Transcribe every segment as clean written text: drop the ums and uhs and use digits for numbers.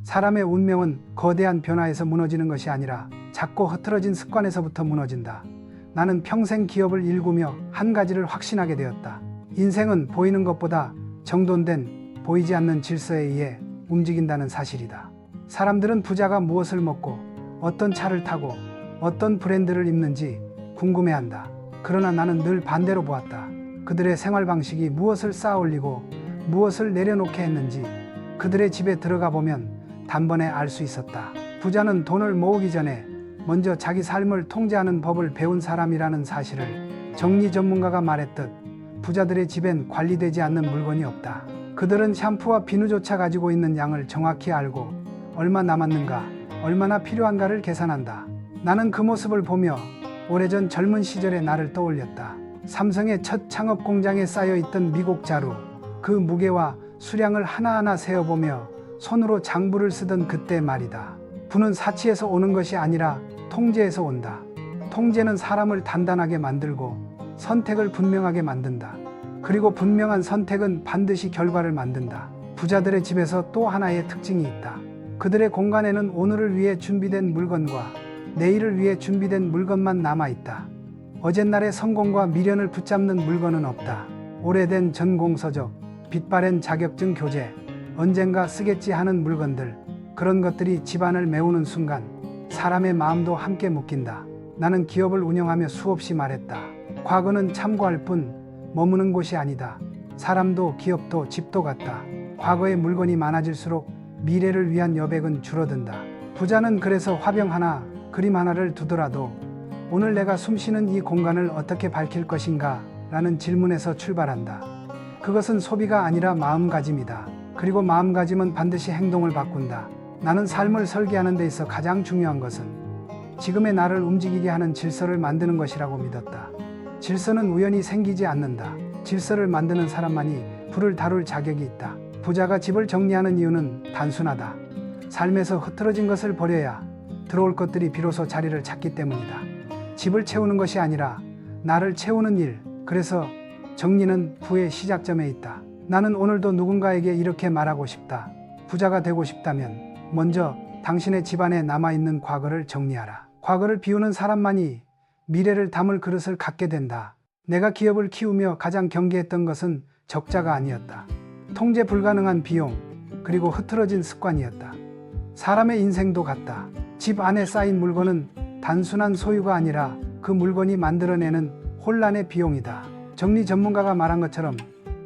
사람의 운명은 거대한 변화에서 무너지는 것이 아니라 작고 흐트러진 습관에서부터 무너진다. 나는 평생 기업을 일구며 한 가지를 확신하게 되었다. 인생은 보이는 것보다 정돈된 보이지 않는 질서에 의해 움직인다는 사실이다. 사람들은 부자가 무엇을 먹고 어떤 차를 타고 어떤 브랜드를 입는지 궁금해한다. 그러나 나는 늘 반대로 보았다. 그들의 생활 방식이 무엇을 쌓아 올리고 무엇을 내려놓게 했는지 그들의 집에 들어가 보면 단번에 알 수 있었다. 부자는 돈을 모으기 전에 먼저 자기 삶을 통제하는 법을 배운 사람이라는 사실을 정리 전문가가 말했듯 부자들의 집엔 관리되지 않는 물건이 없다. 그들은 샴푸와 비누조차 가지고 있는 양을 정확히 알고 얼마 남았는가, 얼마나 필요한가를 계산한다. 나는 그 모습을 보며 오래전 젊은 시절의 나를 떠올렸다. 삼성의 첫 창업 공장에 쌓여있던 미국 자루, 그 무게와 수량을 하나하나 세어보며 손으로 장부를 쓰던 그때 말이다. 부는 사치에서 오는 것이 아니라 통제에서 온다. 통제는 사람을 단단하게 만들고 선택을 분명하게 만든다. 그리고 분명한 선택은 반드시 결과를 만든다. 부자들의 집에서 또 하나의 특징이 있다. 그들의 공간에는 오늘을 위해 준비된 물건과 내일을 위해 준비된 물건만 남아있다. 어젯날의 성공과 미련을 붙잡는 물건은 없다. 오래된 전공서적, 빛바랜 자격증 교재, 언젠가 쓰겠지 하는 물건들, 그런 것들이 집안을 메우는 순간 사람의 마음도 함께 묶인다. 나는 기업을 운영하며 수없이 말했다. 과거는 참고할 뿐 머무는 곳이 아니다. 사람도 기업도 집도 같다. 과거의 물건이 많아질수록 미래를 위한 여백은 줄어든다. 부자는 그래서 화병 하나, 그림 하나를 두더라도 오늘 내가 숨쉬는 이 공간을 어떻게 밝힐 것인가? 라는 질문에서 출발한다. 그것은 소비가 아니라 마음가짐이다. 그리고 마음가짐은 반드시 행동을 바꾼다. 나는 삶을 설계하는 데 있어 가장 중요한 것은 지금의 나를 움직이게 하는 질서를 만드는 것이라고 믿었다. 질서는 우연히 생기지 않는다. 질서를 만드는 사람만이 불을 다룰 자격이 있다. 부자가 집을 정리하는 이유는 단순하다. 삶에서 흐트러진 것을 버려야 들어올 것들이 비로소 자리를 찾기 때문이다. 집을 채우는 것이 아니라 나를 채우는 일. 그래서 정리는 부의 시작점에 있다. 나는 오늘도 누군가에게 이렇게 말하고 싶다. 부자가 되고 싶다면 먼저 당신의 집안에 남아있는 과거를 정리하라. 과거를 비우는 사람만이 미래를 담을 그릇을 갖게 된다. 내가 기업을 키우며 가장 경계했던 것은 적자가 아니었다. 통제 불가능한 비용, 그리고 흐트러진 습관이었다. 사람의 인생도 같다. 집 안에 쌓인 물건은 단순한 소유가 아니라 그 물건이 만들어내는 혼란의 비용이다. 정리 전문가가 말한 것처럼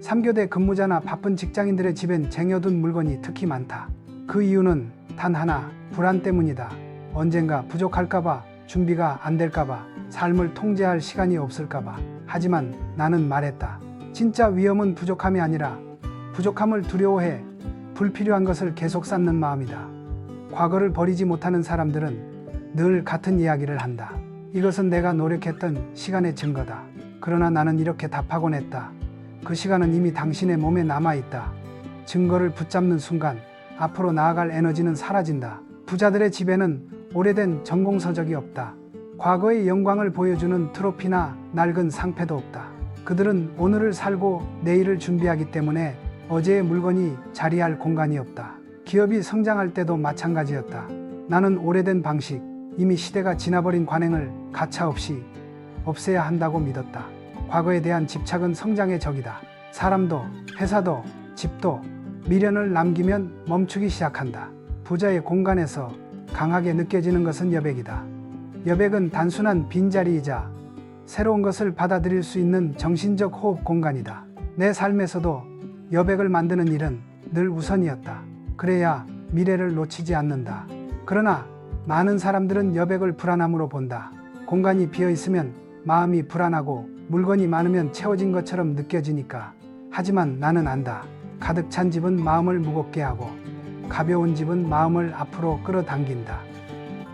3교대 근무자나 바쁜 직장인들의 집엔 쟁여둔 물건이 특히 많다. 그 이유는 단 하나, 불안 때문이다. 언젠가 부족할까봐, 준비가 안 될까봐, 삶을 통제할 시간이 없을까봐. 하지만 나는 말했다. 진짜 위험은 부족함이 아니라 부족함을 두려워해 불필요한 것을 계속 쌓는 마음이다. 과거를 버리지 못하는 사람들은 늘 같은 이야기를 한다. 이것은 내가 노력했던 시간의 증거다. 그러나 나는 이렇게 답하곤 했다. 그 시간은 이미 당신의 몸에 남아있다. 증거를 붙잡는 순간 앞으로 나아갈 에너지는 사라진다. 부자들의 집에는 오래된 전공서적이 없다. 과거의 영광을 보여주는 트로피나 낡은 상패도 없다. 그들은 오늘을 살고 내일을 준비하기 때문에 어제의 물건이 자리할 공간이 없다. 기업이 성장할 때도 마찬가지였다. 나는 오래된 방식, 이미 시대가 지나버린 관행을 가차없이 없애야 한다고 믿었다. 과거에 대한 집착은 성장의 적이다. 사람도, 회사도, 집도 미련을 남기면 멈추기 시작한다. 부자의 공간에서 강하게 느껴지는 것은 여백이다. 여백은 단순한 빈자리이자 새로운 것을 받아들일 수 있는 정신적 호흡 공간이다. 내 삶에서도 여백을 만드는 일은 늘 우선이었다. 그래야 미래를 놓치지 않는다. 그러나 많은 사람들은 여백을 불안함으로 본다. 공간이 비어있으면 마음이 불안하고 물건이 많으면 채워진 것처럼 느껴지니까. 하지만 나는 안다. 가득 찬 집은 마음을 무겁게 하고 가벼운 집은 마음을 앞으로 끌어당긴다.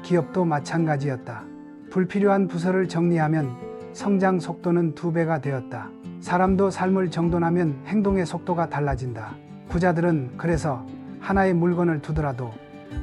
기업도 마찬가지였다. 불필요한 부서를 정리하면 성장 속도는 2배가 되었다. 사람도 삶을 정돈하면 행동의 속도가 달라진다. 부자들은 그래서 하나의 물건을 두더라도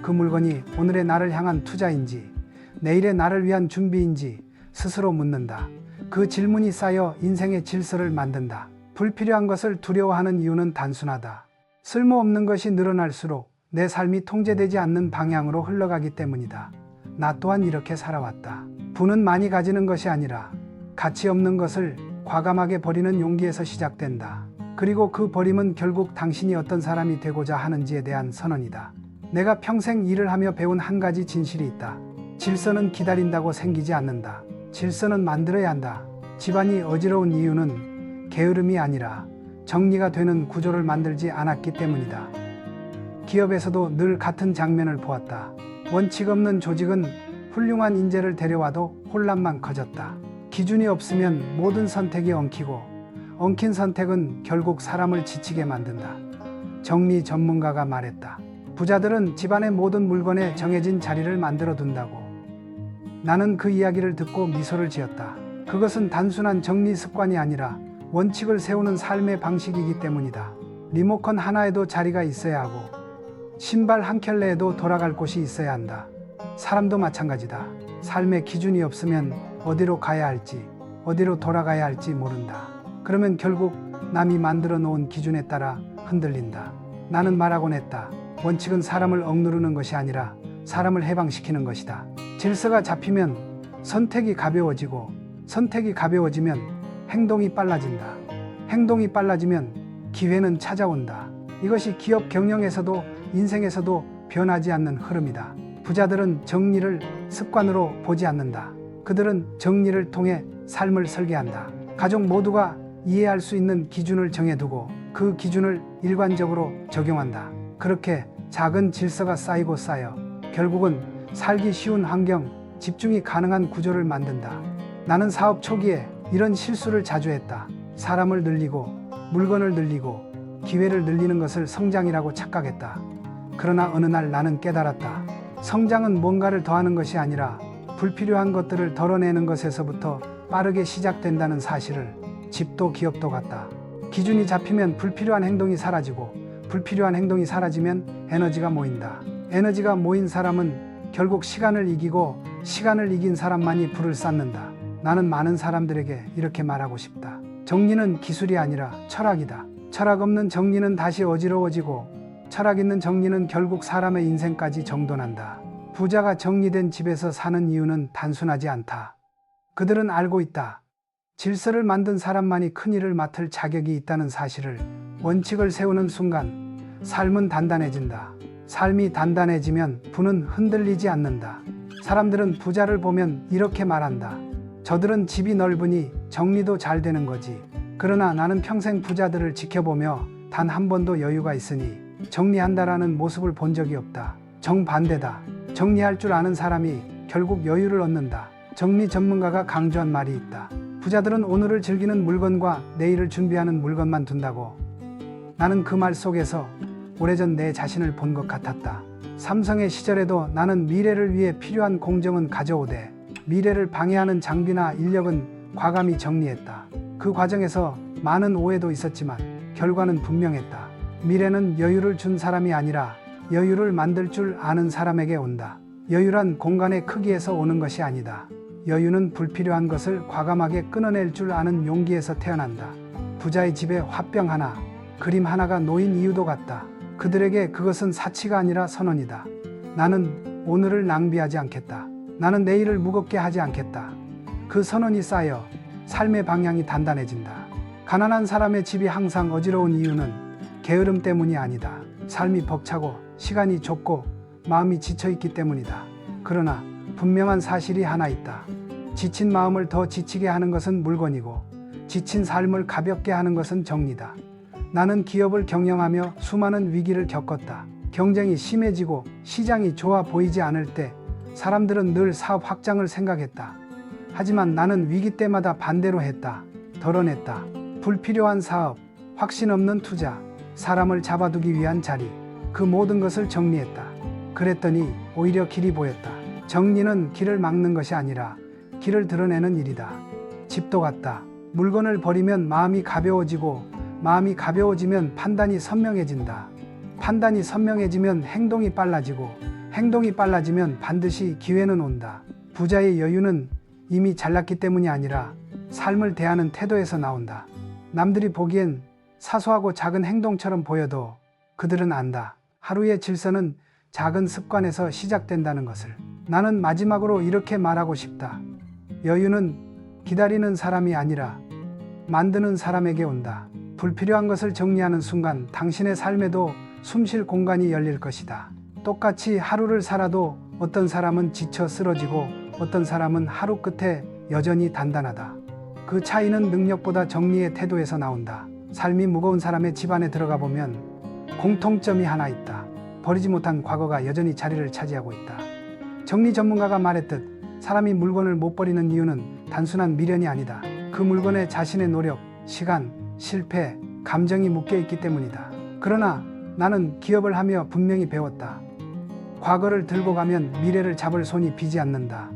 그 물건이 오늘의 나를 향한 투자인지 내일의 나를 위한 준비인지 스스로 묻는다. 그 질문이 쌓여 인생의 질서를 만든다. 불필요한 것을 두려워하는 이유는 단순하다. 쓸모없는 것이 늘어날수록 내 삶이 통제되지 않는 방향으로 흘러가기 때문이다. 나 또한 이렇게 살아왔다. 부는 많이 가지는 것이 아니라 가치 없는 것을 과감하게 버리는 용기에서 시작된다. 그리고 그 버림은 결국 당신이 어떤 사람이 되고자 하는지에 대한 선언이다. 내가 평생 일을 하며 배운 한 가지 진실이 있다. 질서는 기다린다고 생기지 않는다. 질서는 만들어야 한다. 집안이 어지러운 이유는 게으름이 아니라 정리가 되는 구조를 만들지 않았기 때문이다. 기업에서도 늘 같은 장면을 보았다. 원칙 없는 조직은 훌륭한 인재를 데려와도 혼란만 커졌다. 기준이 없으면 모든 선택이 엉키고 엉킨 선택은 결국 사람을 지치게 만든다. 정리 전문가가 말했다. 부자들은 집안의 모든 물건에 정해진 자리를 만들어 둔다고. 나는 그 이야기를 듣고 미소를 지었다. 그것은 단순한 정리 습관이 아니라 원칙을 세우는 삶의 방식이기 때문이다. 리모컨 하나에도 자리가 있어야 하고 신발 한 켤레에도 돌아갈 곳이 있어야 한다. 사람도 마찬가지다. 삶의 기준이 없으면 어디로 가야 할지, 어디로 돌아가야 할지 모른다. 그러면 결국 남이 만들어 놓은 기준에 따라 흔들린다. 나는 말하곤 했다. 원칙은 사람을 억누르는 것이 아니라 사람을 해방시키는 것이다. 질서가 잡히면 선택이 가벼워지고 선택이 가벼워지면 행동이 빨라진다. 행동이 빨라지면 기회는 찾아온다. 이것이 기업 경영에서도 인생에서도 변하지 않는 흐름이다. 부자들은 정리를 습관으로 보지 않는다. 그들은 정리를 통해 삶을 설계한다. 가족 모두가 이해할 수 있는 기준을 정해두고 그 기준을 일관적으로 적용한다. 그렇게 작은 질서가 쌓이고 쌓여 결국은 살기 쉬운 환경, 집중이 가능한 구조를 만든다. 나는 사업 초기에 이런 실수를 자주 했다. 사람을 늘리고 물건을 늘리고 기회를 늘리는 것을 성장이라고 착각했다. 그러나 어느 날 나는 깨달았다. 성장은 뭔가를 더하는 것이 아니라 불필요한 것들을 덜어내는 것에서부터 빠르게 시작된다는 사실을. 집도 기업도 같다. 기준이 잡히면 불필요한 행동이 사라지고 불필요한 행동이 사라지면 에너지가 모인다. 에너지가 모인 사람은 결국 시간을 이기고 시간을 이긴 사람만이 부를 쌓는다. 나는 많은 사람들에게 이렇게 말하고 싶다. 정리는 기술이 아니라 철학이다. 철학 없는 정리는 다시 어지러워지고 철학 있는 정리는 결국 사람의 인생까지 정돈한다. 부자가 정리된 집에서 사는 이유는 단순하지 않다. 그들은 알고 있다. 질서를 만든 사람만이 큰 일을 맡을 자격이 있다는 사실을. 원칙을 세우는 순간 삶은 단단해진다. 삶이 단단해지면 부는 흔들리지 않는다. 사람들은 부자를 보면 이렇게 말한다. 저들은 집이 넓으니 정리도 잘 되는 거지. 그러나 나는 평생 부자들을 지켜보며 단 한 번도 여유가 있으니 정리한다라는 모습을 본 적이 없다. 정반대다. 정리할 줄 아는 사람이 결국 여유를 얻는다. 정리 전문가가 강조한 말이 있다. 부자들은 오늘을 즐기는 물건과 내일을 준비하는 물건만 둔다고. 나는 그 말 속에서 오래전 내 자신을 본 것 같았다. 삼성의 시절에도 나는 미래를 위해 필요한 공정은 가져오되 미래를 방해하는 장비나 인력은 과감히 정리했다. 그 과정에서 많은 오해도 있었지만 결과는 분명했다. 미래는 여유를 준 사람이 아니라 여유를 만들 줄 아는 사람에게 온다. 여유란 공간의 크기에서 오는 것이 아니다. 여유는 불필요한 것을 과감하게 끊어낼 줄 아는 용기에서 태어난다. 부자의 집에 화병 하나, 그림 하나가 놓인 이유도 같다. 그들에게 그것은 사치가 아니라 선언이다. 나는 오늘을 낭비하지 않겠다. 나는 내일을 무겁게 하지 않겠다. 그 선언이 쌓여 삶의 방향이 단단해진다. 가난한 사람의 집이 항상 어지러운 이유는 게으름 때문이 아니다. 삶이 벅차고 시간이 좁고 마음이 지쳐있기 때문이다. 그러나 분명한 사실이 하나 있다. 지친 마음을 더 지치게 하는 것은 물건이고 지친 삶을 가볍게 하는 것은 정리다. 나는 기업을 경영하며 수많은 위기를 겪었다. 경쟁이 심해지고 시장이 좋아 보이지 않을 때 사람들은 늘 사업 확장을 생각했다. 하지만 나는 위기 때마다 반대로 했다. 덜어냈다. 불필요한 사업, 확신 없는 투자, 사람을 잡아두기 위한 자리, 그 모든 것을 정리했다. 그랬더니 오히려 길이 보였다. 정리는 길을 막는 것이 아니라 길을 드러내는 일이다. 집도 같다. 물건을 버리면 마음이 가벼워지고 마음이 가벼워지면 판단이 선명해진다. 판단이 선명해지면 행동이 빨라지고 행동이 빨라지면 반드시 기회는 온다. 부자의 여유는 이미 잘났기 때문이 아니라 삶을 대하는 태도에서 나온다. 남들이 보기엔 사소하고 작은 행동처럼 보여도 그들은 안다. 하루의 질서는 작은 습관에서 시작된다는 것을. 나는 마지막으로 이렇게 말하고 싶다. 여유는 기다리는 사람이 아니라 만드는 사람에게 온다. 불필요한 것을 정리하는 순간 당신의 삶에도 숨쉴 공간이 열릴 것이다. 똑같이 하루를 살아도 어떤 사람은 지쳐 쓰러지고 어떤 사람은 하루 끝에 여전히 단단하다. 그 차이는 능력보다 정리의 태도에서 나온다. 삶이 무거운 사람의 집안에 들어가 보면 공통점이 하나 있다. 버리지 못한 과거가 여전히 자리를 차지하고 있다. 정리 전문가가 말했듯 사람이 물건을 못 버리는 이유는 단순한 미련이 아니다. 그 물건에 자신의 노력, 시간, 실패, 감정이 묶여 있기 때문이다. 그러나 나는 기업을 하며 분명히 배웠다. 과거를 들고 가면 미래를 잡을 손이 비지 않는다.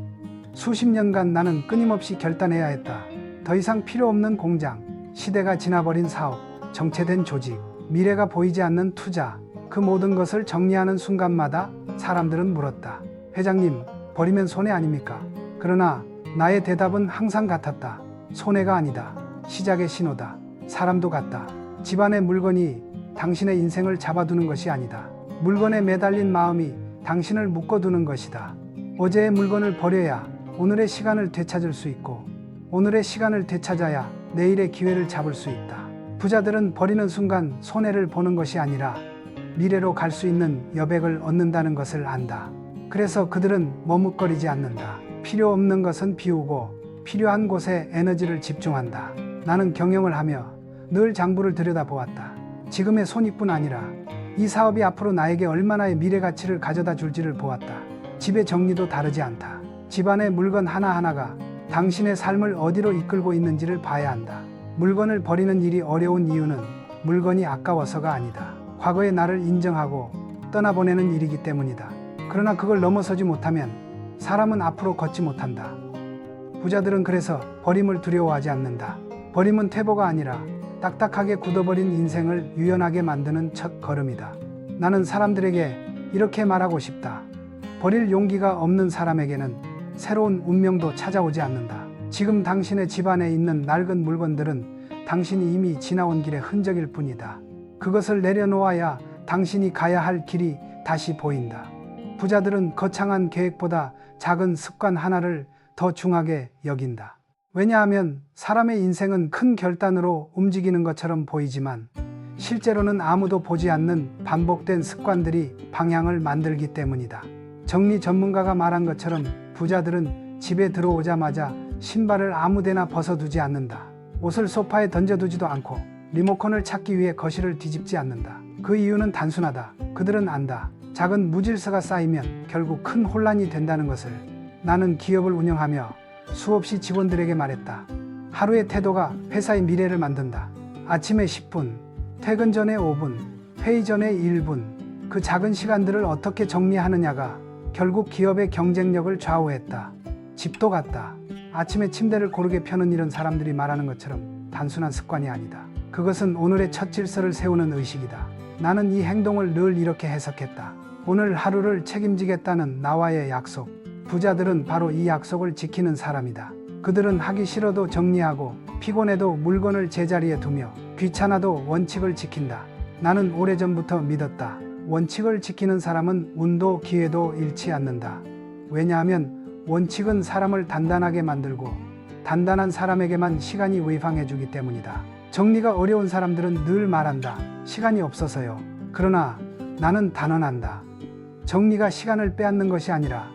수십 년간 나는 끊임없이 결단해야 했다. 더 이상 필요 없는 공장, 시대가 지나버린 사업, 정체된 조직, 미래가 보이지 않는 투자, 그 모든 것을 정리하는 순간마다 사람들은 물었다. 회장님, 버리면 손해 아닙니까? 그러나 나의 대답은 항상 같았다. 손해가 아니다. 시작의 신호다. 사람도 같다. 집안의 물건이 당신의 인생을 잡아두는 것이 아니다. 물건에 매달린 마음이 당신을 묶어두는 것이다. 어제의 물건을 버려야 오늘의 시간을 되찾을 수 있고 오늘의 시간을 되찾아야 내일의 기회를 잡을 수 있다. 부자들은 버리는 순간 손해를 보는 것이 아니라 미래로 갈 수 있는 여백을 얻는다는 것을 안다. 그래서 그들은 머뭇거리지 않는다. 필요 없는 것은 비우고 필요한 곳에 에너지를 집중한다. 나는 경영을 하며 늘 장부를 들여다보았다. 지금의 손익뿐 아니라 이 사업이 앞으로 나에게 얼마나의 미래 가치를 가져다 줄지를 보았다. 집의 정리도 다르지 않다. 집안의 물건 하나하나가 당신의 삶을 어디로 이끌고 있는지를 봐야 한다. 물건을 버리는 일이 어려운 이유는 물건이 아까워서가 아니다. 과거의 나를 인정하고 떠나보내는 일이기 때문이다. 그러나 그걸 넘어서지 못하면 사람은 앞으로 걷지 못한다. 부자들은 그래서 버림을 두려워하지 않는다. 버림은 퇴보가 아니라 딱딱하게 굳어버린 인생을 유연하게 만드는 첫 걸음이다. 나는 사람들에게 이렇게 말하고 싶다. 버릴 용기가 없는 사람에게는 새로운 운명도 찾아오지 않는다. 지금 당신의 집안에 있는 낡은 물건들은 당신이 이미 지나온 길의 흔적일 뿐이다. 그것을 내려놓아야 당신이 가야 할 길이 다시 보인다. 부자들은 거창한 계획보다 작은 습관 하나를 더 중하게 여긴다. 왜냐하면 사람의 인생은 큰 결단으로 움직이는 것처럼 보이지만 실제로는 아무도 보지 않는 반복된 습관들이 방향을 만들기 때문이다. 정리 전문가가 말한 것처럼 부자들은 집에 들어오자마자 신발을 아무데나 벗어두지 않는다. 옷을 소파에 던져두지도 않고 리모컨을 찾기 위해 거실을 뒤집지 않는다. 그 이유는 단순하다. 그들은 안다. 작은 무질서가 쌓이면 결국 큰 혼란이 된다는 것을. 나는 기업을 운영하며 수없이 직원들에게 말했다. 하루의 태도가 회사의 미래를 만든다. 아침에 10분, 퇴근 전에 5분, 회의 전에 1분, 그 작은 시간들을 어떻게 정리하느냐가 결국 기업의 경쟁력을 좌우했다. 집도 같다. 아침에 침대를 고르게 펴는 일은 사람들이 말하는 것처럼 단순한 습관이 아니다. 그것은 오늘의 첫 질서를 세우는 의식이다. 나는 이 행동을 늘 이렇게 해석했다. 오늘 하루를 책임지겠다는 나와의 약속. 부자들은 바로 이 약속을 지키는 사람이다. 그들은 하기 싫어도 정리하고 피곤해도 물건을 제자리에 두며 귀찮아도 원칙을 지킨다. 나는 오래전부터 믿었다. 원칙을 지키는 사람은 운도 기회도 잃지 않는다. 왜냐하면 원칙은 사람을 단단하게 만들고 단단한 사람에게만 시간이 외방해주기 때문이다. 정리가 어려운 사람들은 늘 말한다. 시간이 없어서요. 그러나 나는 단언한다. 정리가 시간을 빼앗는 것이 아니라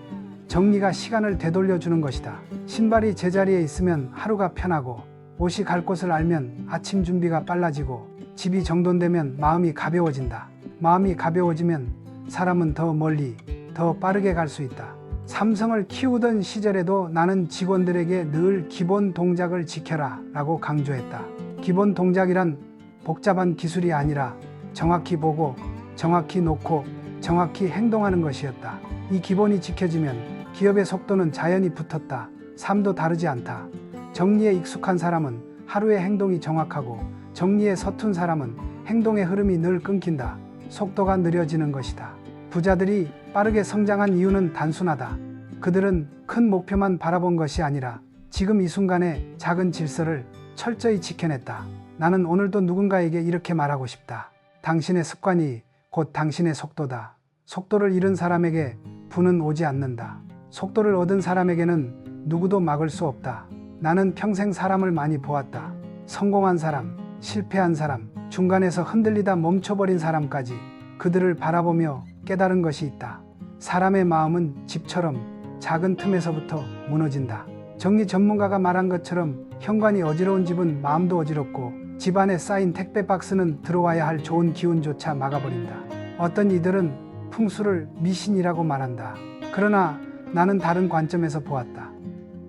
정리가 시간을 되돌려주는 것이다. 신발이 제자리에 있으면 하루가 편하고 옷이 갈 곳을 알면 아침 준비가 빨라지고 집이 정돈되면 마음이 가벼워진다. 마음이 가벼워지면 사람은 더 멀리, 더 빠르게 갈 수 있다. 삼성을 키우던 시절에도 나는 직원들에게 늘 기본 동작을 지켜라 라고 강조했다. 기본 동작이란 복잡한 기술이 아니라 정확히 보고, 정확히 놓고, 정확히 행동하는 것이었다. 이 기본이 지켜지면 기업의 속도는 자연히 붙었다. 삶도 다르지 않다. 정리에 익숙한 사람은 하루의 행동이 정확하고 정리에 서툰 사람은 행동의 흐름이 늘 끊긴다. 속도가 느려지는 것이다. 부자들이 빠르게 성장한 이유는 단순하다. 그들은 큰 목표만 바라본 것이 아니라 지금 이 순간의 작은 질서를 철저히 지켜냈다. 나는 오늘도 누군가에게 이렇게 말하고 싶다. 당신의 습관이 곧 당신의 속도다. 속도를 잃은 사람에게 부는 오지 않는다. 속도를 얻은 사람에게는 누구도 막을 수 없다. 나는 평생 사람을 많이 보았다. 성공한 사람, 실패한 사람, 중간에서 흔들리다 멈춰버린 사람까지 그들을 바라보며 깨달은 것이 있다. 사람의 마음은 집처럼 작은 틈에서부터 무너진다. 정리 전문가가 말한 것처럼 현관이 어지러운 집은 마음도 어지럽고 집안에 쌓인 택배 박스는 들어와야 할 좋은 기운조차 막아버린다. 어떤 이들은 풍수를 미신이라고 말한다. 그러나 나는 다른 관점에서 보았다.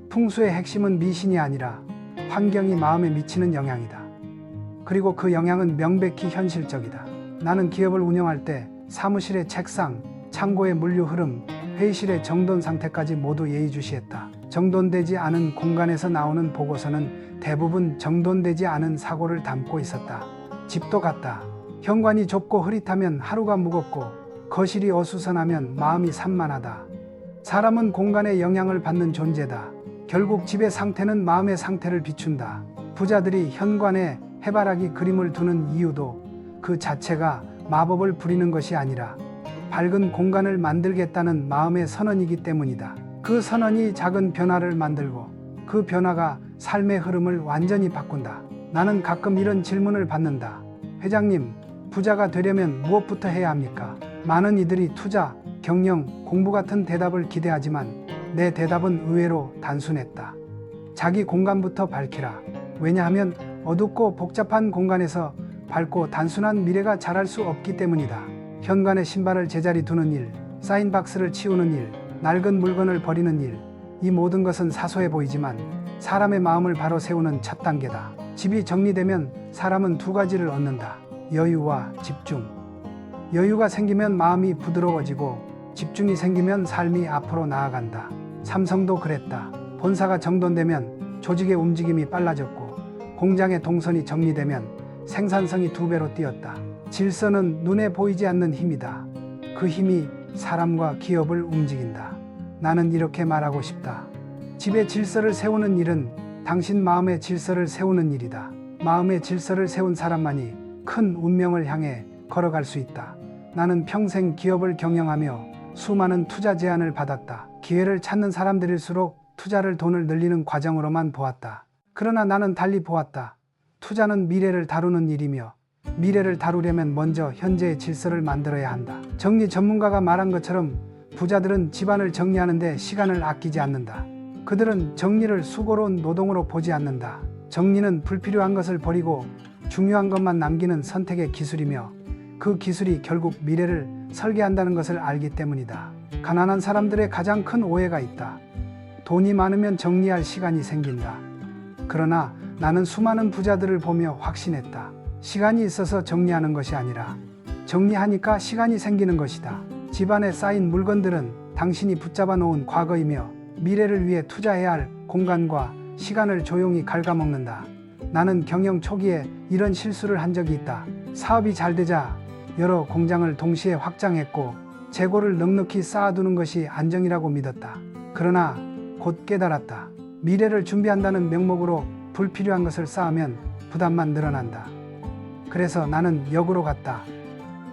풍수의 핵심은 미신이 아니라 환경이 마음에 미치는 영향이다. 그리고 그 영향은 명백히 현실적이다. 나는 기업을 운영할 때 사무실의 책상, 창고의 물류 흐름, 회의실의 정돈 상태까지 모두 예의주시했다. 정돈되지 않은 공간에서 나오는 보고서는 대부분 정돈되지 않은 사고를 담고 있었다. 집도 같다. 현관이 좁고 흐릿하면 하루가 무겁고 거실이 어수선하면 마음이 산만하다. 사람은 공간의 영향을 받는 존재다. 결국 집의 상태는 마음의 상태를 비춘다. 부자들이 현관에 해바라기 그림을 두는 이유도 그 자체가 마법을 부리는 것이 아니라 밝은 공간을 만들겠다는 마음의 선언이기 때문이다. 그 선언이 작은 변화를 만들고 그 변화가 삶의 흐름을 완전히 바꾼다. 나는 가끔 이런 질문을 받는다. 회장님, 부자가 되려면 무엇부터 해야 합니까? 많은 이들이 투자, 경영, 공부 같은 대답을 기대하지만 내 대답은 의외로 단순했다. 자기 공간부터 밝히라. 왜냐하면 어둡고 복잡한 공간에서 밝고 단순한 미래가 자랄 수 없기 때문이다. 현관에 신발을 제자리 두는 일, 쌓인 박스를 치우는 일, 낡은 물건을 버리는 일, 이 모든 것은 사소해 보이지만 사람의 마음을 바로 세우는 첫 단계다. 집이 정리되면 사람은 두 가지를 얻는다. 여유와 집중. 여유가 생기면 마음이 부드러워지고 집중이 생기면 삶이 앞으로 나아간다. 삼성도 그랬다. 본사가 정돈되면 조직의 움직임이 빨라졌고 공장의 동선이 정리되면 생산성이 2배로 뛰었다. 질서는 눈에 보이지 않는 힘이다. 그 힘이 사람과 기업을 움직인다. 나는 이렇게 말하고 싶다. 집의 질서를 세우는 일은 당신 마음의 질서를 세우는 일이다. 마음의 질서를 세운 사람만이 큰 운명을 향해 걸어갈 수 있다. 나는 평생 기업을 경영하며 수많은 투자 제안을 받았다. 기회를 찾는 사람들일수록 투자를 돈을 늘리는 과정으로만 보았다. 그러나 나는 달리 보았다. 투자는 미래를 다루는 일이며 미래를 다루려면 먼저 현재의 질서를 만들어야 한다. 정리 전문가가 말한 것처럼 부자들은 집안을 정리하는데 시간을 아끼지 않는다. 그들은 정리를 수고로운 노동으로 보지 않는다. 정리는 불필요한 것을 버리고 중요한 것만 남기는 선택의 기술이며 그 기술이 결국 미래를 설계한다는 것을 알기 때문이다. 가난한 사람들의 가장 큰 오해가 있다. 돈이 많으면 정리할 시간이 생긴다. 그러나 나는 수많은 부자들을 보며 확신했다. 시간이 있어서 정리하는 것이 아니라 정리하니까 시간이 생기는 것이다. 집안에 쌓인 물건들은 당신이 붙잡아 놓은 과거이며 미래를 위해 투자해야 할 공간과 시간을 조용히 갉아먹는다. 나는 경영 초기에 이런 실수를 한 적이 있다. 사업이 잘 되자 여러 공장을 동시에 확장했고 재고를 넉넉히 쌓아두는 것이 안정이라고 믿었다. 그러나 곧 깨달았다. 미래를 준비한다는 명목으로 불필요한 것을 쌓으면 부담만 늘어난다. 그래서 나는 역으로 갔다.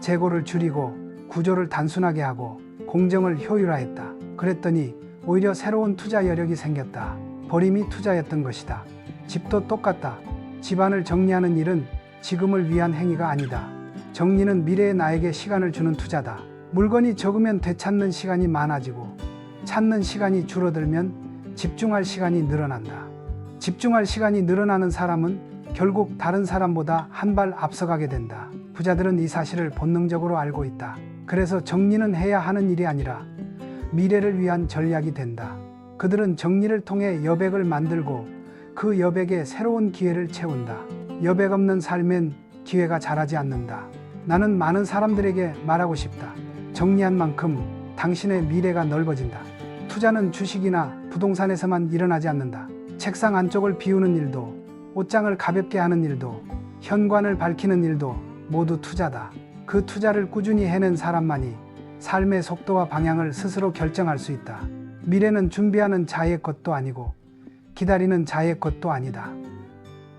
재고를 줄이고 구조를 단순하게 하고 공정을 효율화했다. 그랬더니 오히려 새로운 투자 여력이 생겼다. 버림이 투자였던 것이다. 집도 똑같다. 집안을 정리하는 일은 지금을 위한 행위가 아니다. 정리는 미래의 나에게 시간을 주는 투자다. 물건이 적으면 되찾는 시간이 많아지고 찾는 시간이 줄어들면 집중할 시간이 늘어난다. 집중할 시간이 늘어나는 사람은 결국 다른 사람보다 한 발 앞서가게 된다. 부자들은 이 사실을 본능적으로 알고 있다. 그래서 정리는 해야 하는 일이 아니라 미래를 위한 전략이 된다. 그들은 정리를 통해 여백을 만들고 그 여백에 새로운 기회를 채운다. 여백 없는 삶엔 기회가 자라지 않는다. 나는 많은 사람들에게 말하고 싶다. 정리한 만큼 당신의 미래가 넓어진다. 투자는 주식이나 부동산에서만 일어나지 않는다. 책상 안쪽을 비우는 일도, 옷장을 가볍게 하는 일도, 현관을 밝히는 일도 모두 투자다. 그 투자를 꾸준히 해낸 사람만이 삶의 속도와 방향을 스스로 결정할 수 있다. 미래는 준비하는 자의 것도 아니고 기다리는 자의 것도 아니다.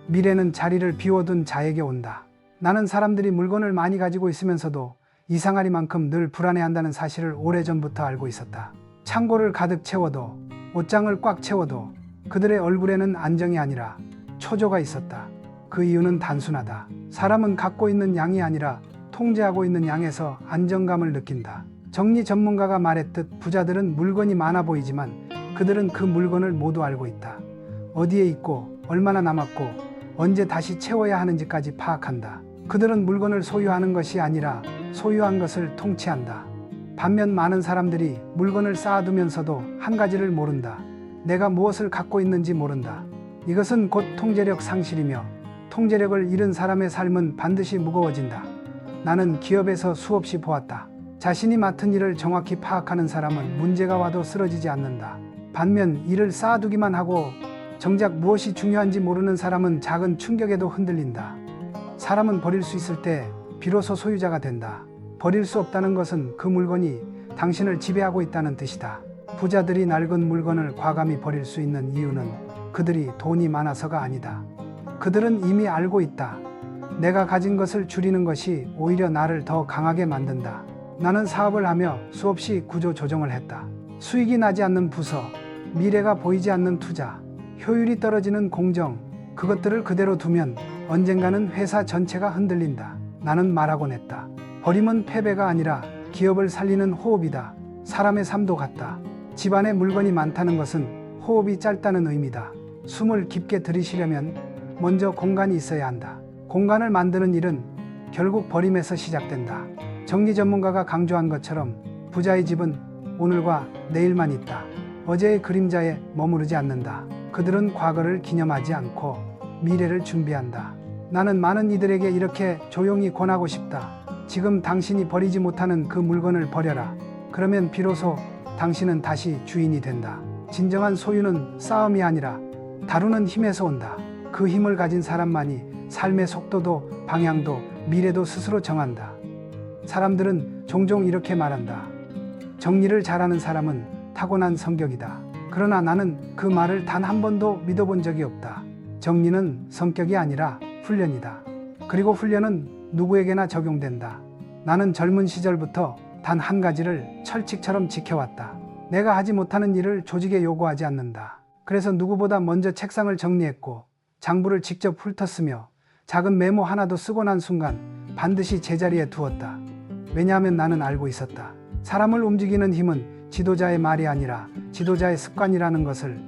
미래는 자리를 비워둔 자에게 온다. 나는 사람들이 물건을 많이 가지고 있으면서도 이상하리만큼 늘 불안해한다는 사실을 오래전부터 알고 있었다. 창고를 가득 채워도, 옷장을 꽉 채워도 그들의 얼굴에는 안정이 아니라 초조가 있었다. 그 이유는 단순하다. 사람은 갖고 있는 양이 아니라 통제하고 있는 양에서 안정감을 느낀다. 정리 전문가가 말했듯 부자들은 물건이 많아 보이지만 그들은 그 물건을 모두 알고 있다. 어디에 있고 얼마나 남았고 언제 다시 채워야 하는지까지 파악한다. 그들은 물건을 소유하는 것이 아니라 소유한 것을 통치한다. 반면 많은 사람들이 물건을 쌓아두면서도 한 가지를 모른다. 내가 무엇을 갖고 있는지 모른다. 이것은 곧 통제력 상실이며 통제력을 잃은 사람의 삶은 반드시 무거워진다. 나는 기업에서 수없이 보았다. 자신이 맡은 일을 정확히 파악하는 사람은 문제가 와도 쓰러지지 않는다. 반면 일을 쌓아두기만 하고 정작 무엇이 중요한지 모르는 사람은 작은 충격에도 흔들린다. 사람은 버릴 수 있을 때 비로소 소유자가 된다. 버릴 수 없다는 것은 그 물건이 당신을 지배하고 있다는 뜻이다. 부자들이 낡은 물건을 과감히 버릴 수 있는 이유는 그들이 돈이 많아서가 아니다. 그들은 이미 알고 있다. 내가 가진 것을 줄이는 것이 오히려 나를 더 강하게 만든다. 나는 사업을 하며 수없이 구조 조정을 했다. 수익이 나지 않는 부서, 미래가 보이지 않는 투자, 효율이 떨어지는 공정, 그것들을 그대로 두면 언젠가는 회사 전체가 흔들린다. 나는 말하곤 했다. 버림은 패배가 아니라 기업을 살리는 호흡이다. 사람의 삶도 같다. 집안에 물건이 많다는 것은 호흡이 짧다는 의미다. 숨을 깊게 들이쉬려면 먼저 공간이 있어야 한다. 공간을 만드는 일은 결국 버림에서 시작된다. 정리 전문가가 강조한 것처럼 부자의 집은 오늘과 내일만 있다. 어제의 그림자에 머무르지 않는다. 그들은 과거를 기념하지 않고 미래를 준비한다. 나는 많은 이들에게 이렇게 조용히 권하고 싶다. 지금 당신이 버리지 못하는 그 물건을 버려라. 그러면 비로소 당신은 다시 주인이 된다. 진정한 소유는 싸움이 아니라 다루는 힘에서 온다. 그 힘을 가진 사람만이 삶의 속도도 방향도 미래도 스스로 정한다. 사람들은 종종 이렇게 말한다. 정리를 잘하는 사람은 타고난 성격이다. 그러나 나는 그 말을 단 한 번도 믿어본 적이 없다. 정리는 성격이 아니라 훈련이다. 그리고 훈련은 누구에게나 적용된다. 나는 젊은 시절부터 단 한 가지를 철칙처럼 지켜왔다. 내가 하지 못하는 일을 조직에 요구하지 않는다. 그래서 누구보다 먼저 책상을 정리했고 장부를 직접 훑었으며 작은 메모 하나도 쓰고 난 순간 반드시 제자리에 두었다. 왜냐하면 나는 알고 있었다. 사람을 움직이는 힘은 지도자의 말이 아니라 지도자의 습관이라는 것을.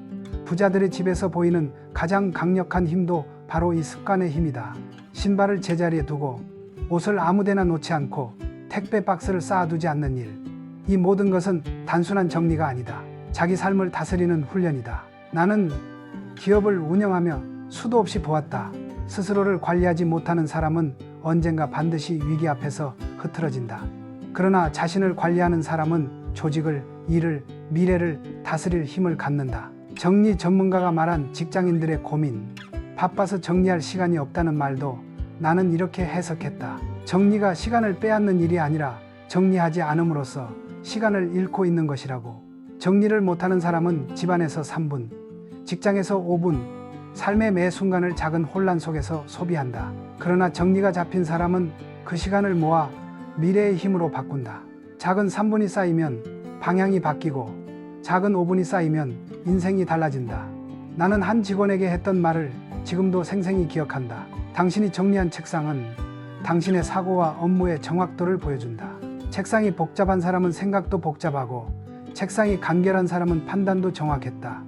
부자들의 집에서 보이는 가장 강력한 힘도 바로 이 습관의 힘이다. 신발을 제자리에 두고 옷을 아무데나 놓지 않고 택배 박스를 쌓아두지 않는 일. 이 모든 것은 단순한 정리가 아니다. 자기 삶을 다스리는 훈련이다. 나는 기업을 운영하며 수도 없이 보았다. 스스로를 관리하지 못하는 사람은 언젠가 반드시 위기 앞에서 흐트러진다. 그러나 자신을 관리하는 사람은 조직을, 일을, 미래를 다스릴 힘을 갖는다. 정리 전문가가 말한 직장인들의 고민, 바빠서 정리할 시간이 없다는 말도 나는 이렇게 해석했다. 정리가 시간을 빼앗는 일이 아니라 정리하지 않음으로써 시간을 잃고 있는 것이라고. 정리를 못하는 사람은 집안에서 3분, 직장에서 5분, 삶의 매 순간을 작은 혼란 속에서 소비한다. 그러나 정리가 잡힌 사람은 그 시간을 모아 미래의 힘으로 바꾼다. 작은 3분이 쌓이면 방향이 바뀌고 작은 5분이 쌓이면 인생이 달라진다. 나는 한 직원에게 했던 말을 지금도 생생히 기억한다. 당신이 정리한 책상은 당신의 사고와 업무의 정확도를 보여준다. 책상이 복잡한 사람은 생각도 복잡하고 책상이 간결한 사람은 판단도 정확했다.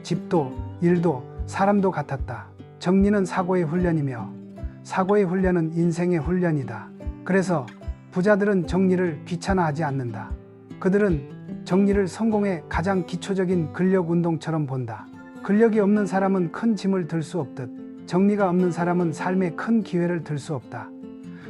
집도 일도 사람도 같았다. 정리는 사고의 훈련이며 사고의 훈련은 인생의 훈련이다. 그래서 부자들은 정리를 귀찮아하지 않는다. 그들은 정리를 성공의 가장 기초적인 근력 운동처럼 본다. 근력이 없는 사람은 큰 짐을 들 수 없듯 정리가 없는 사람은 삶의 큰 기회를 들 수 없다.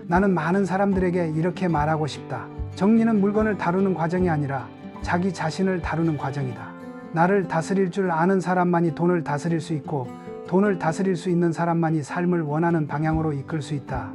나는 많은 사람들에게 이렇게 말하고 싶다. 정리는 물건을 다루는 과정이 아니라 자기 자신을 다루는 과정이다. 나를 다스릴 줄 아는 사람만이 돈을 다스릴 수 있고 돈을 다스릴 수 있는 사람만이 삶을 원하는 방향으로 이끌 수 있다.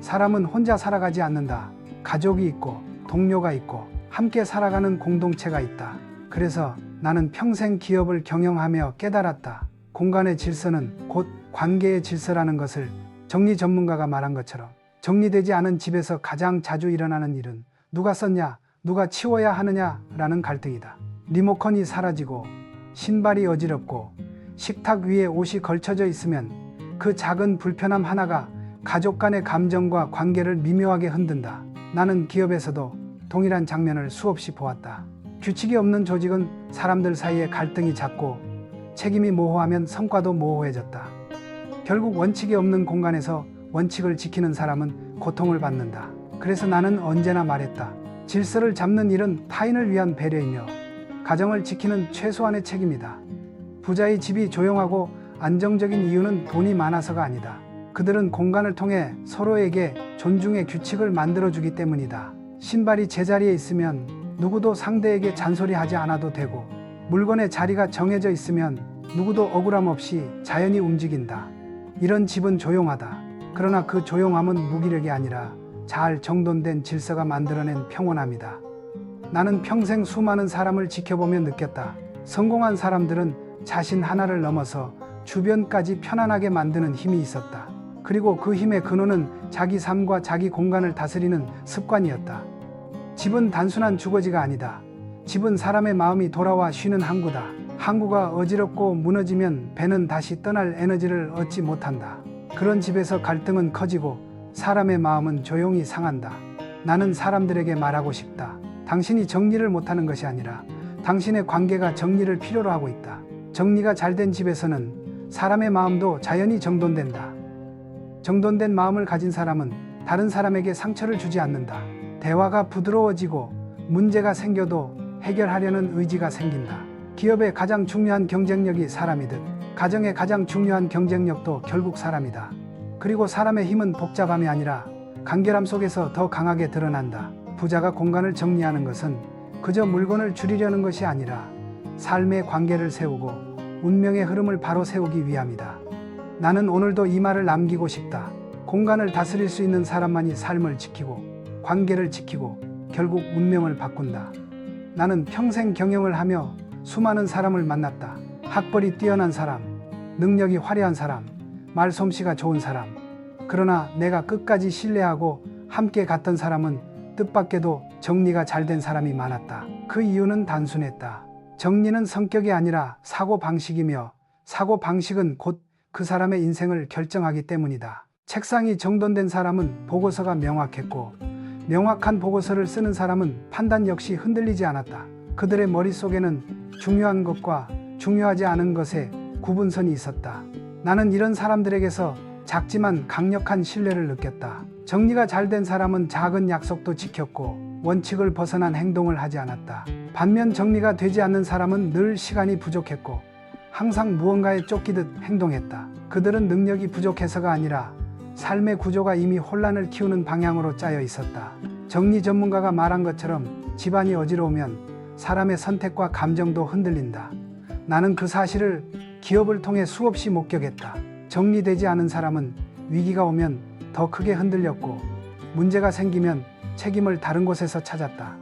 사람은 혼자 살아가지 않는다. 가족이 있고 동료가 있고 함께 살아가는 공동체가 있다. 그래서 나는 평생 기업을 경영하며 깨달았다. 공간의 질서는 곧 관계의 질서라는 것을. 정리 전문가가 말한 것처럼 정리되지 않은 집에서 가장 자주 일어나는 일은 누가 썼냐, 누가 치워야 하느냐라는 갈등이다. 리모컨이 사라지고 신발이 어지럽고 식탁 위에 옷이 걸쳐져 있으면 그 작은 불편함 하나가 가족 간의 감정과 관계를 미묘하게 흔든다. 나는 기업에서도 동일한 장면을 수없이 보았다. 규칙이 없는 조직은 사람들 사이에 갈등이 잦고 책임이 모호하면 성과도 모호해졌다. 결국 원칙이 없는 공간에서 원칙을 지키는 사람은 고통을 받는다. 그래서 나는 언제나 말했다. 질서를 잡는 일은 타인을 위한 배려이며 가정을 지키는 최소한의 책임이다. 부자의 집이 조용하고 안정적인 이유는 돈이 많아서가 아니다. 그들은 공간을 통해 서로에게 존중의 규칙을 만들어주기 때문이다. 신발이 제자리에 있으면 누구도 상대에게 잔소리하지 않아도 되고, 물건의 자리가 정해져 있으면 누구도 억울함 없이 자연히 움직인다. 이런 집은 조용하다. 그러나 그 조용함은 무기력이 아니라 잘 정돈된 질서가 만들어낸 평온함이다. 나는 평생 수많은 사람을 지켜보며 느꼈다. 성공한 사람들은 자신 하나를 넘어서 주변까지 편안하게 만드는 힘이 있었다. 그리고 그 힘의 근원은 자기 삶과 자기 공간을 다스리는 습관이었다. 집은 단순한 주거지가 아니다. 집은 사람의 마음이 돌아와 쉬는 항구다. 항구가 어지럽고 무너지면 배는 다시 떠날 에너지를 얻지 못한다. 그런 집에서 갈등은 커지고 사람의 마음은 조용히 상한다. 나는 사람들에게 말하고 싶다. 당신이 정리를 못하는 것이 아니라 당신의 관계가 정리를 필요로 하고 있다. 정리가 잘 된 집에서는 사람의 마음도 자연히 정돈된다. 정돈된 마음을 가진 사람은 다른 사람에게 상처를 주지 않는다. 대화가 부드러워지고 문제가 생겨도 해결하려는 의지가 생긴다. 기업의 가장 중요한 경쟁력이 사람이듯 가정의 가장 중요한 경쟁력도 결국 사람이다. 그리고 사람의 힘은 복잡함이 아니라 간결함 속에서 더 강하게 드러난다. 부자가 공간을 정리하는 것은 그저 물건을 줄이려는 것이 아니라 삶의 관계를 세우고 운명의 흐름을 바로 세우기 위함이다. 나는 오늘도 이 말을 남기고 싶다. 공간을 다스릴 수 있는 사람만이 삶을 지키고 관계를 지키고 결국 운명을 바꾼다. 나는 평생 경영을 하며 수많은 사람을 만났다. 학벌이 뛰어난 사람, 능력이 화려한 사람, 말솜씨가 좋은 사람. 그러나 내가 끝까지 신뢰하고 함께 갔던 사람은 뜻밖에도 정리가 잘 된 사람이 많았다. 그 이유는 단순했다. 정리는 성격이 아니라 사고방식이며 사고방식은 곧 그 사람의 인생을 결정하기 때문이다. 책상이 정돈된 사람은 보고서가 명확했고 명확한 보고서를 쓰는 사람은 판단 역시 흔들리지 않았다. 그들의 머릿속에는 중요한 것과 중요하지 않은 것의 구분선이 있었다. 나는 이런 사람들에게서 작지만 강력한 신뢰를 느꼈다. 정리가 잘 된 사람은 작은 약속도 지켰고 원칙을 벗어난 행동을 하지 않았다. 반면 정리가 되지 않는 사람은 늘 시간이 부족했고 항상 무언가에 쫓기듯 행동했다. 그들은 능력이 부족해서가 아니라 삶의 구조가 이미 혼란을 키우는 방향으로 짜여 있었다. 정리 전문가가 말한 것처럼 집안이 어지러우면 사람의 선택과 감정도 흔들린다. 나는 그 사실을 기업을 통해 수없이 목격했다. 정리되지 않은 사람은 위기가 오면 더 크게 흔들렸고 문제가 생기면 책임을 다른 곳에서 찾았다.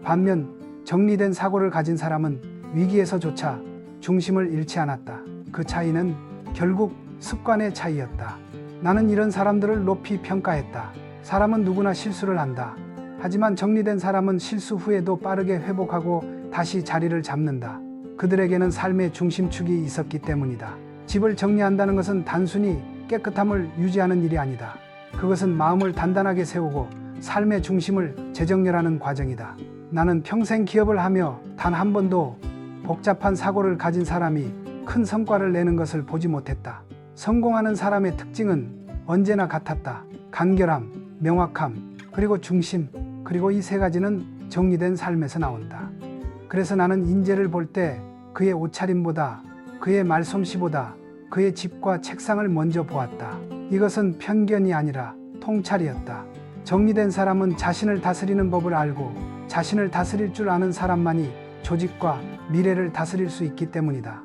반면 정리된 사고를 가진 사람은 위기에서조차 중심을 잃지 않았다. 그 차이는 결국 습관의 차이였다. 나는 이런 사람들을 높이 평가했다. 사람은 누구나 실수를 한다. 하지만 정리된 사람은 실수 후에도 빠르게 회복하고 다시 자리를 잡는다. 그들에게는 삶의 중심축이 있었기 때문이다. 집을 정리한다는 것은 단순히 깨끗함을 유지하는 일이 아니다. 그것은 마음을 단단하게 세우고 삶의 중심을 재정렬하는 과정이다. 나는 평생 기업을 하며 단 한 번도 복잡한 사고를 가진 사람이 큰 성과를 내는 것을 보지 못했다. 성공하는 사람의 특징은 언제나 같았다. 간결함, 명확함, 그리고 중심, 그리고 이 세 가지는 정리된 삶에서 나온다. 그래서 나는 인재를 볼 때 그의 옷차림보다, 그의 말솜씨보다 그의 집과 책상을 먼저 보았다. 이것은 편견이 아니라 통찰이었다. 정리된 사람은 자신을 다스리는 법을 알고 자신을 다스릴 줄 아는 사람만이 조직과 미래를 다스릴 수 있기 때문이다.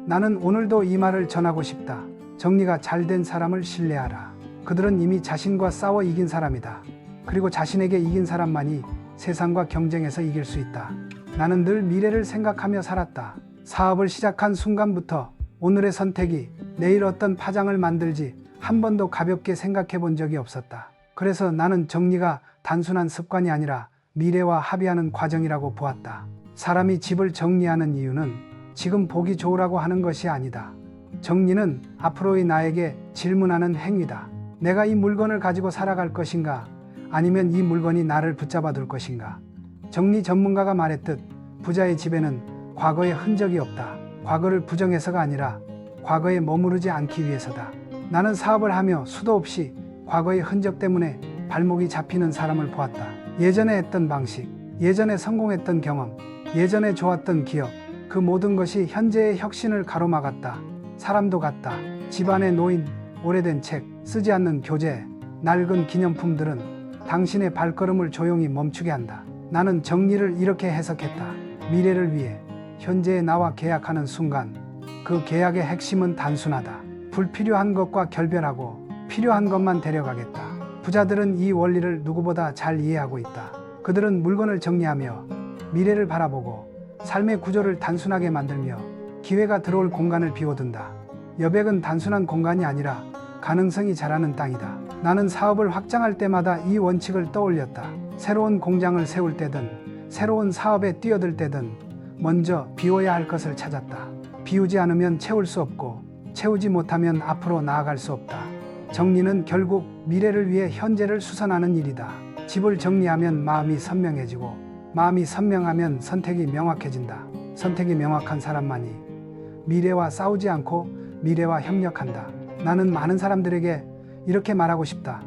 나는 오늘도 이 말을 전하고 싶다. 정리가 잘 된 사람을 신뢰하라. 그들은 이미 자신과 싸워 이긴 사람이다. 그리고 자신에게 이긴 사람만이 세상과 경쟁에서 이길 수 있다. 나는 늘 미래를 생각하며 살았다. 사업을 시작한 순간부터 오늘의 선택이 내일 어떤 파장을 만들지 한 번도 가볍게 생각해 본 적이 없었다. 그래서 나는 정리가 단순한 습관이 아니라 미래와 합의하는 과정이라고 보았다. 사람이 집을 정리하는 이유는 지금 보기 좋으라고 하는 것이 아니다. 정리는 앞으로의 나에게 질문하는 행위다. 내가 이 물건을 가지고 살아갈 것인가? 아니면 이 물건이 나를 붙잡아 둘 것인가? 정리 전문가가 말했듯 부자의 집에는 과거의 흔적이 없다. 과거를 부정해서가 아니라 과거에 머무르지 않기 위해서다. 나는 사업을 하며 수도 없이 과거의 흔적 때문에 발목이 잡히는 사람을 보았다. 예전에 했던 방식, 예전에 성공했던 경험, 예전에 좋았던 기억, 그 모든 것이 현재의 혁신을 가로막았다. 사람도 같다. 집안에 놓인 오래된 책, 쓰지 않는 교재, 낡은 기념품들은 당신의 발걸음을 조용히 멈추게 한다. 나는 정리를 이렇게 해석했다. 미래를 위해 현재의 나와 계약하는 순간, 그 계약의 핵심은 단순하다. 불필요한 것과 결별하고 필요한 것만 데려가겠다. 부자들은 이 원리를 누구보다 잘 이해하고 있다. 그들은 물건을 정리하며 미래를 바라보고 삶의 구조를 단순하게 만들며 기회가 들어올 공간을 비워둔다. 여백은 단순한 공간이 아니라 가능성이 자라는 땅이다. 나는 사업을 확장할 때마다 이 원칙을 떠올렸다. 새로운 공장을 세울 때든 새로운 사업에 뛰어들 때든 먼저 비워야 할 것을 찾았다. 비우지 않으면 채울 수 없고 채우지 못하면 앞으로 나아갈 수 없다. 정리는 결국 미래를 위해 현재를 수선하는 일이다. 집을 정리하면 마음이 선명해지고 마음이 선명하면 선택이 명확해진다. 선택이 명확한 사람만이 미래와 싸우지 않고 미래와 협력한다. 나는 많은 사람들에게 이렇게 말하고 싶다.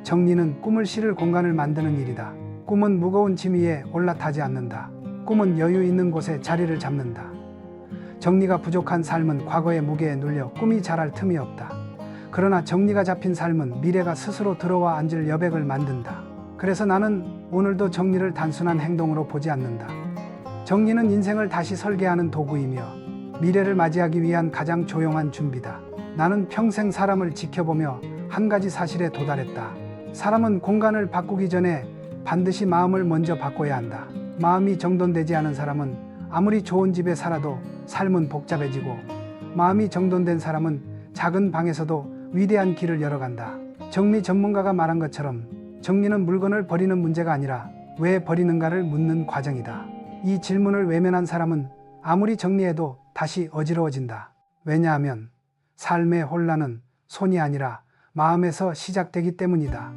정리는 꿈을 실을 공간을 만드는 일이다. 꿈은 무거운 짐 위에 올라타지 않는다. 꿈은 여유 있는 곳에 자리를 잡는다. 정리가 부족한 삶은 과거의 무게에 눌려 꿈이 자랄 틈이 없다. 그러나 정리가 잡힌 삶은 미래가 스스로 들어와 앉을 여백을 만든다. 그래서 나는 오늘도 정리를 단순한 행동으로 보지 않는다. 정리는 인생을 다시 설계하는 도구이며 미래를 맞이하기 위한 가장 조용한 준비다. 나는 평생 사람을 지켜보며 한 가지 사실에 도달했다. 사람은 공간을 바꾸기 전에 반드시 마음을 먼저 바꿔야 한다. 마음이 정돈되지 않은 사람은 아무리 좋은 집에 살아도 삶은 복잡해지고 마음이 정돈된 사람은 작은 방에서도 위대한 길을 열어간다. 정리 전문가가 말한 것처럼 정리는 물건을 버리는 문제가 아니라 왜 버리는가를 묻는 과정이다. 이 질문을 외면한 사람은 아무리 정리해도 다시 어지러워진다. 왜냐하면 삶의 혼란은 손이 아니라 마음에서 시작되기 때문이다.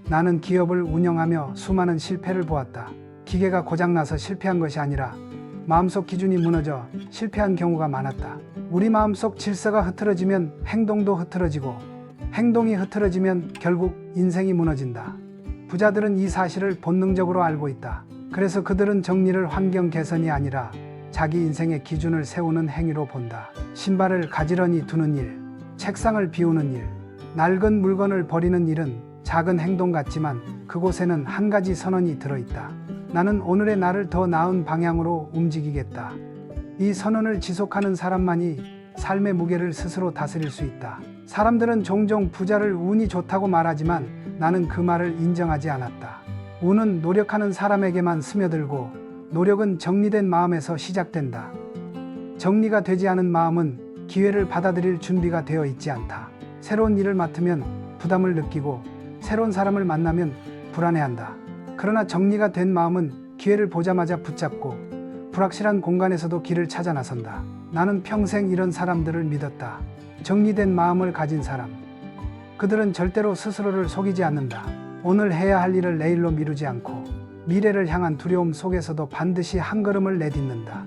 나는 기업을 운영하며 수많은 실패를 보았다. 기계가 고장나서 실패한 것이 아니라 마음속 기준이 무너져 실패한 경우가 많았다. 우리 마음속 질서가 흐트러지면 행동도 흐트러지고 행동이 흐트러지면 결국 인생이 무너진다. 부자들은 이 사실을 본능적으로 알고 있다. 그래서 그들은 정리를 환경 개선이 아니라 자기 인생의 기준을 세우는 행위로 본다. 신발을 가지런히 두는 일, 책상을 비우는 일, 낡은 물건을 버리는 일은 작은 행동 같지만 그곳에는 한 가지 선언이 들어있다. 나는 오늘의 나를 더 나은 방향으로 움직이겠다. 이 선언을 지속하는 사람만이 삶의 무게를 스스로 다스릴 수 있다. 사람들은 종종 부자를 운이 좋다고 말하지만 나는 그 말을 인정하지 않았다. 운은 노력하는 사람에게만 스며들고 노력은 정리된 마음에서 시작된다. 정리가 되지 않은 마음은 기회를 받아들일 준비가 되어 있지 않다. 새로운 일을 맡으면 부담을 느끼고 새로운 사람을 만나면 불안해한다. 그러나 정리가 된 마음은 기회를 보자마자 붙잡고 불확실한 공간에서도 길을 찾아 나선다. 나는 평생 이런 사람들을 믿었다. 정리된 마음을 가진 사람. 그들은 절대로 스스로를 속이지 않는다. 오늘 해야 할 일을 내일로 미루지 않고 미래를 향한 두려움 속에서도 반드시 한 걸음을 내딛는다.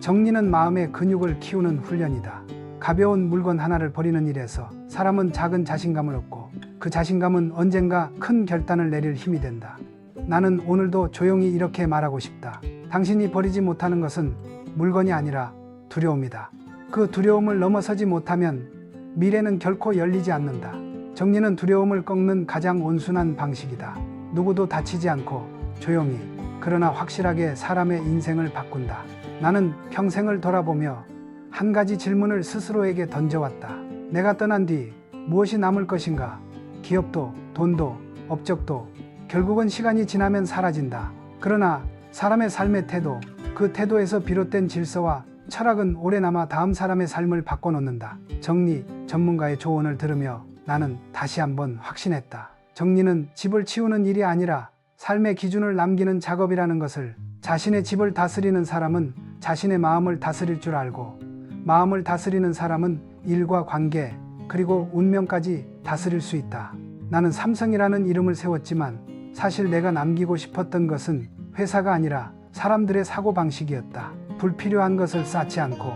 정리는 마음의 근육을 키우는 훈련이다. 가벼운 물건 하나를 버리는 일에서 사람은 작은 자신감을 얻고 그 자신감은 언젠가 큰 결단을 내릴 힘이 된다. 나는 오늘도 조용히 이렇게 말하고 싶다. 당신이 버리지 못하는 것은 물건이 아니라 두려움이다. 그 두려움을 넘어서지 못하면 미래는 결코 열리지 않는다. 정리는 두려움을 꺾는 가장 온순한 방식이다. 누구도 다치지 않고 조용히 그러나 확실하게 사람의 인생을 바꾼다. 나는 평생을 돌아보며 한 가지 질문을 스스로에게 던져왔다. 내가 떠난 뒤 무엇이 남을 것인가? 기업도, 돈도, 업적도 결국은 시간이 지나면 사라진다. 그러나 사람의 삶의 태도, 그 태도에서 비롯된 질서와 철학은 오래 남아 다음 사람의 삶을 바꿔놓는다. 정리 전문가의 조언을 들으며 나는 다시 한번 확신했다. 정리는 집을 치우는 일이 아니라 삶의 기준을 남기는 작업이라는 것을, 자신의 집을 다스리는 사람은 자신의 마음을 다스릴 줄 알고, 마음을 다스리는 사람은 일과 관계, 그리고 운명까지 다스릴 수 있다. 나는 삼성이라는 이름을 세웠지만 사실 내가 남기고 싶었던 것은 회사가 아니라 사람들의 사고방식이었다. 불필요한 것을 쌓지 않고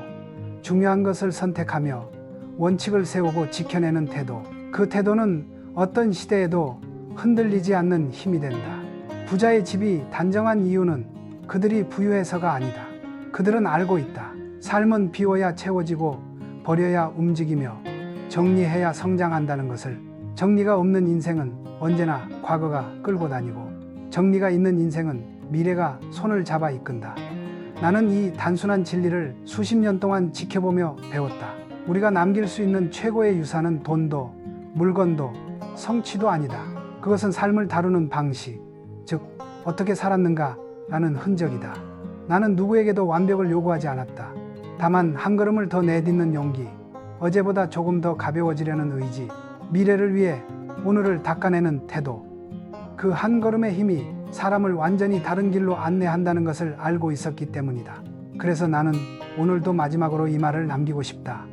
중요한 것을 선택하며 원칙을 세우고 지켜내는 태도. 그 태도는 어떤 시대에도 흔들리지 않는 힘이 된다. 부자의 집이 단정한 이유는 그들이 부유해서가 아니다. 그들은 알고 있다. 삶은 비워야 채워지고 버려야 움직이며 정리해야 성장한다는 것을. 정리가 없는 인생은 언제나 과거가 끌고 다니고, 정리가 있는 인생은 미래가 손을 잡아 이끈다. 나는 이 단순한 진리를 수십 년 동안 지켜보며 배웠다. 우리가 남길 수 있는 최고의 유산은 돈도 물건도 성취도 아니다. 그것은 삶을 다루는 방식, 즉 어떻게 살았는가 라는 흔적이다. 나는 누구에게도 완벽을 요구하지 않았다. 다만 한 걸음을 더 내딛는 용기, 어제보다 조금 더 가벼워지려는 의지, 미래를 위해 오늘을 닦아내는 태도. 그 한 걸음의 힘이 사람을 완전히 다른 길로 안내한다는 것을 알고 있었기 때문이다. 그래서 나는 오늘도 마지막으로 이 말을 남기고 싶다.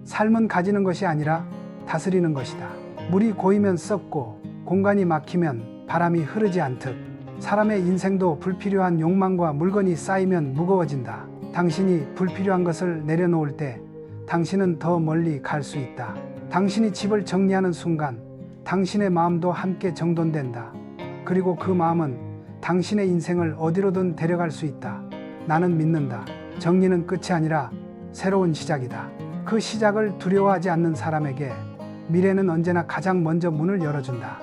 삶은 가지는 것이 아니라 다스리는 것이다. 물이 고이면 썩고 공간이 막히면 바람이 흐르지 않듯 사람의 인생도 불필요한 욕망과 물건이 쌓이면 무거워진다. 당신이 불필요한 것을 내려놓을 때 당신은 더 멀리 갈 수 있다. 당신이 집을 정리하는 순간 당신의 마음도 함께 정돈된다. 그리고 그 마음은 당신의 인생을 어디로든 데려갈 수 있다. 나는 믿는다. 정리는 끝이 아니라 새로운 시작이다. 그 시작을 두려워하지 않는 사람에게 미래는 언제나 가장 먼저 문을 열어준다.